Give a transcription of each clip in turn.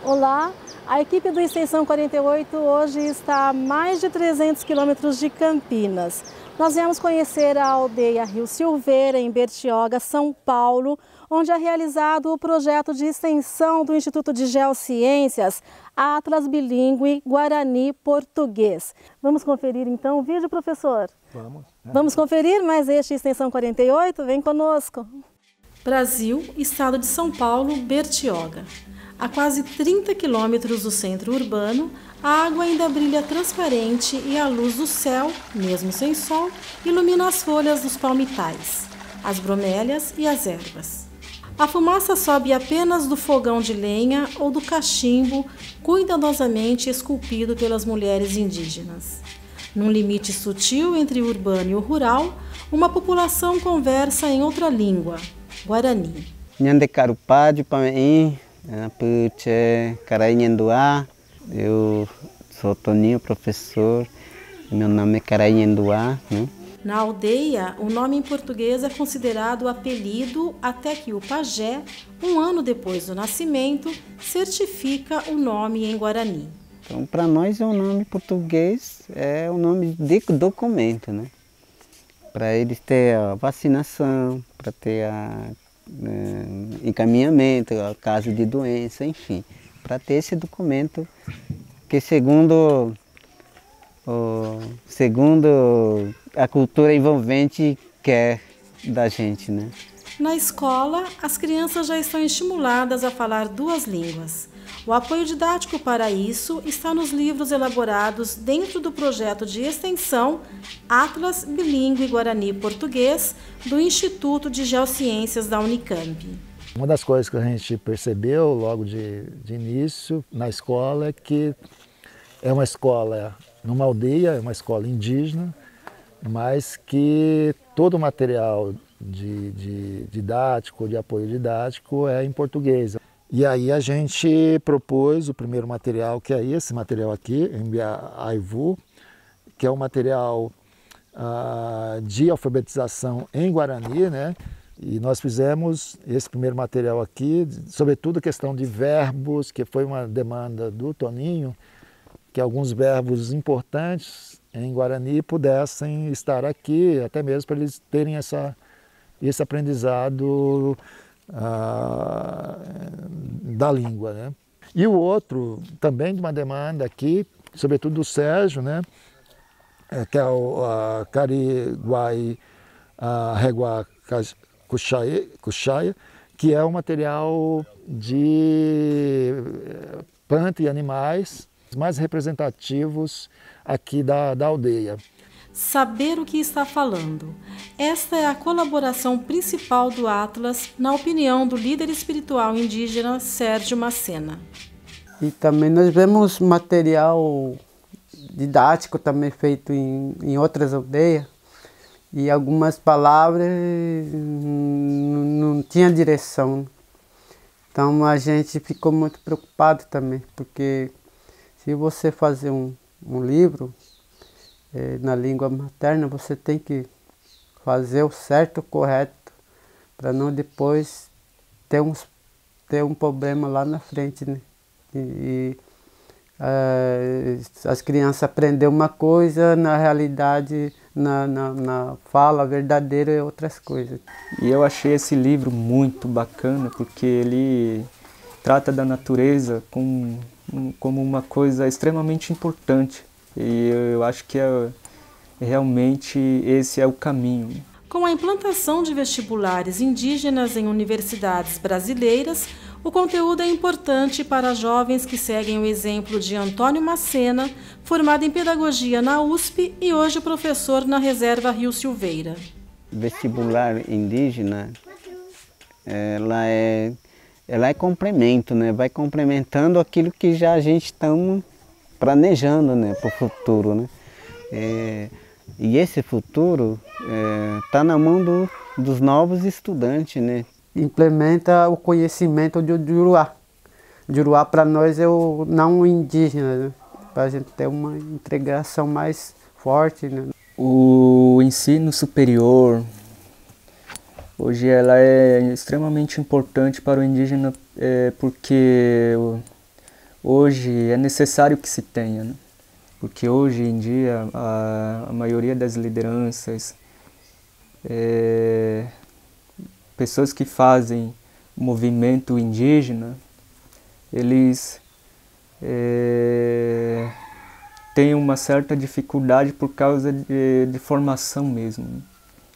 Olá, a equipe do Extensão 48 hoje está a mais de 300 quilômetros de Campinas. Nós viemos conhecer a aldeia Rio Silveira, em Bertioga, São Paulo, onde é realizado o projeto de extensão do Instituto de Geociências Atlas Bilíngue Guarani-Português. Vamos conferir então o vídeo, professor? Vamos. Vamos conferir mais este Extensão 48? Vem conosco. Brasil, Estado de São Paulo, Bertioga. A quase 30 quilômetros do centro urbano, a água ainda brilha transparente e a luz do céu, mesmo sem sol, ilumina as folhas dos palmitais, as bromélias e as ervas. A fumaça sobe apenas do fogão de lenha ou do cachimbo cuidadosamente esculpido pelas mulheres indígenas. Num limite sutil entre o urbano e o rural, uma população conversa em outra língua, Guarani. Eu sou Toninho, professor, meu nome é Carainhenduá, né? Na aldeia, o nome em português é considerado apelido até que o pajé, um ano depois do nascimento, certifica o nome em Guarani. Então, para nós, o nome português é o nome de documento, né? Para eles ter a vacinação, para ter encaminhamento, caso de doença, enfim. Para ter esse documento que segundo a cultura envolvente quer da gente, né? Na escola, as crianças já estão estimuladas a falar duas línguas. O apoio didático para isso está nos livros elaborados dentro do projeto de extensão Atlas Bilíngue Guarani-Português do Instituto de Geociências da Unicamp. Uma das coisas que a gente percebeu logo de início na escola é que é uma escola numa aldeia, é uma escola indígena, mas que todo o material de didático, de apoio didático é em português. E aí a gente propôs o primeiro material, que é esse material aqui, Aivu, que é um material de alfabetização em Guarani, né? E nós fizemos esse primeiro material aqui, sobretudo a questão de verbos, que foi uma demanda do Toninho, que alguns verbos importantes em Guarani pudessem estar aqui, até mesmo para eles terem esse aprendizado da língua, né? E o outro, também de uma demanda aqui, sobretudo do Sérgio, né? Que é o Cariguai Regua Cuxaia, que é um material de planta e animais mais representativos aqui da aldeia. Saber o que está falando. Esta é a colaboração principal do Atlas, na opinião do líder espiritual indígena Sérgio Macena. E também nós vemos material didático também feito em outras aldeias, e algumas palavras não tinha direção. Então a gente ficou muito preocupado também, porque se você fazer um livro na língua materna, você tem que fazer o certo, o correto, para não depois ter um problema lá na frente, né? As crianças aprendem uma coisa, na realidade, na fala verdadeira é outras coisas. E eu achei esse livro muito bacana, porque ele trata da natureza como uma coisa extremamente importante. E eu acho que realmente esse é o caminho. Com a implantação de vestibulares indígenas em universidades brasileiras, o conteúdo é importante para jovens que seguem o exemplo de Antônio Macena, formado em pedagogia na USP e hoje professor na Reserva Rio Silveira. Vestibular indígena, ela é complemento, né? Vai complementando aquilo que já a gente estamos planejando, né, para o futuro, né? E esse futuro está na mão dos novos estudantes, né? Implementa o conhecimento de Juruá. Juruá para nós é o não indígena, né? Para a gente ter uma integração mais forte, né? O ensino superior, hoje ela é extremamente importante para o indígena porque hoje é necessário que se tenha, né? Porque hoje em dia a maioria das lideranças, pessoas que fazem movimento indígena, eles têm uma certa dificuldade por causa de formação mesmo.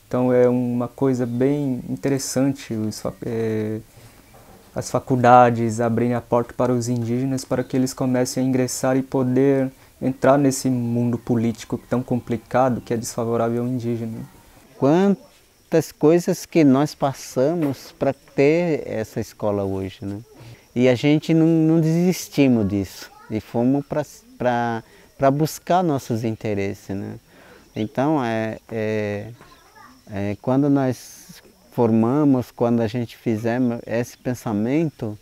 Então é uma coisa bem interessante as faculdades abrirem a porta para os indígenas para que eles comecem a ingressar e poder entrar nesse mundo político tão complicado que é desfavorável ao indígena. Quantas coisas que nós passamos para ter essa escola hoje, né? E a gente não desistimos disso e fomos para buscar nossos interesses, né? Então, quando nós formamos, quando a gente fizemos esse pensamento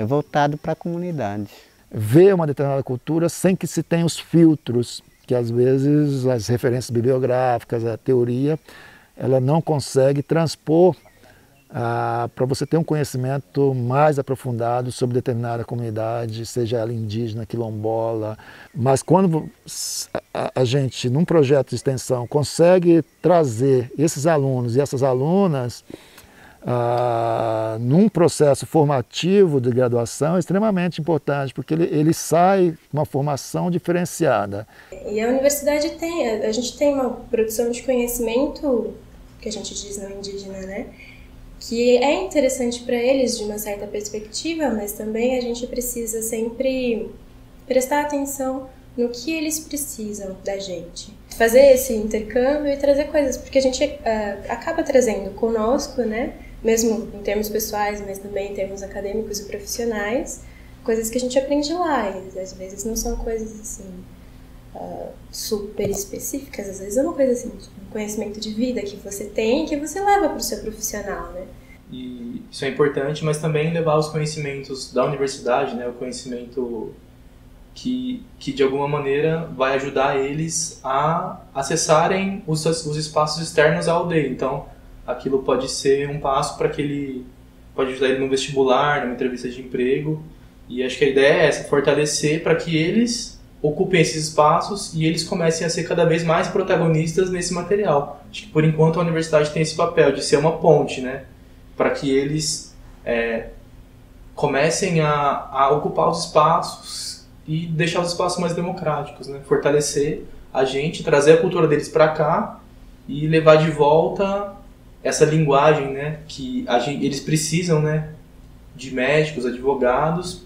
voltado para a comunidade. Ver uma determinada cultura sem que se tenha os filtros, que às vezes as referências bibliográficas, a teoria, ela não consegue transpor para você ter um conhecimento mais aprofundado sobre determinada comunidade, seja ela indígena, quilombola. Mas quando a gente, num projeto de extensão, consegue trazer esses alunos e essas alunas num processo formativo de graduação, é extremamente importante, porque ele sai com uma formação diferenciada. E a universidade a gente tem uma produção de conhecimento, que a gente diz não indígena, né? Que é interessante para eles de uma certa perspectiva, mas também a gente precisa sempre prestar atenção no que eles precisam da gente. Fazer esse intercâmbio e trazer coisas, porque a gente acaba trazendo conosco, né? Mesmo em termos pessoais, mas também em termos acadêmicos e profissionais, coisas que a gente aprende lá, e às vezes não são coisas assim super específicas, às vezes é uma coisa assim, um conhecimento de vida que você tem e que você leva para o seu profissional, né? E isso é importante, mas também levar os conhecimentos da universidade, né, o conhecimento que de alguma maneira vai ajudar eles a acessarem os espaços externos à aldeia. Então, aquilo pode ser um passo para que ele pode ajudar ele no vestibular, numa entrevista de emprego. E acho que a ideia é essa, fortalecer para que eles ocupem esses espaços e eles comecem a ser cada vez mais protagonistas nesse material. Acho que por enquanto a universidade tem esse papel de ser uma ponte, né, para que eles comecem a ocupar os espaços e deixar os espaços mais democráticos, né, fortalecer a gente, trazer a cultura deles para cá e levar de volta essa linguagem, né, que eles precisam, né, de médicos, advogados,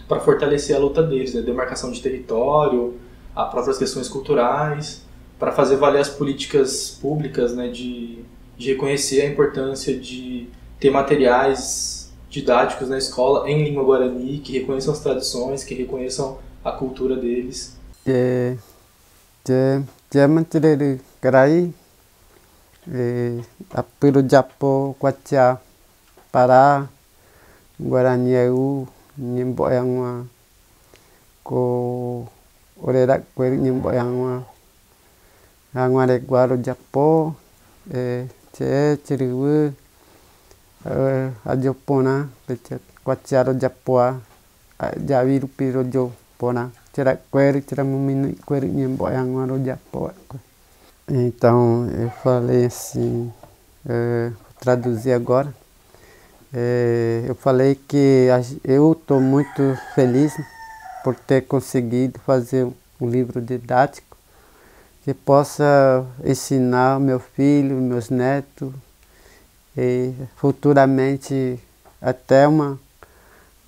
para fortalecer a luta deles, né, demarcação de território, as próprias questões culturais, para fazer valer as políticas públicas, né, de reconhecer a importância de ter materiais didáticos na escola em língua guarani, que reconheçam as tradições, que reconheçam a cultura deles. Apelo Japo Quatia para Guarani eu Nimboyangwa ko orera kweri Nimboyangwa angware guaro Japo chiriwe ajopona Quatiaro Japoa javiru piro jopona chira kweri chira mumini kweri Nimboyangwa ro Japo. Então, eu falei assim, vou traduzir agora. Eu falei que eu estou muito feliz por ter conseguido fazer um livro didático que possa ensinar meu filho, meus netos e futuramente até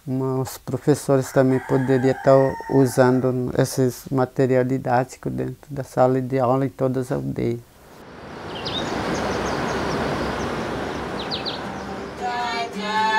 os professores também poderiam estar usando esses material didático dentro da sala de aula em todas as aldeias. Ja, ja.